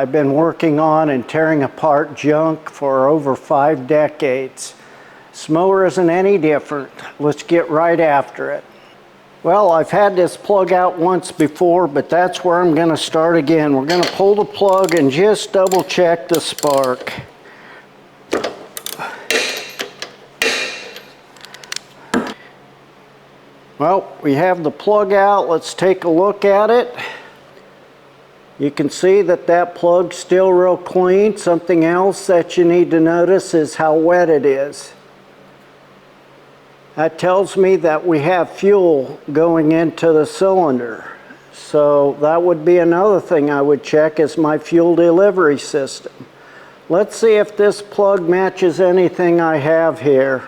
I've been working on and tearing apart junk for over 5 decades. This mower isn't any different. Let's get right after it. Well, I've had this plug out once before, but that's where I'm going to start again. We're going to pull the plug and just double check the spark. Well, we have the plug out. Let's take a look at it. You can see that that plug's still real clean. Something else that you need to notice is how wet it is. That tells me that we have fuel going into the cylinder. So that would be another thing I would check, is my fuel delivery system. Let's see if this plug matches anything I have here.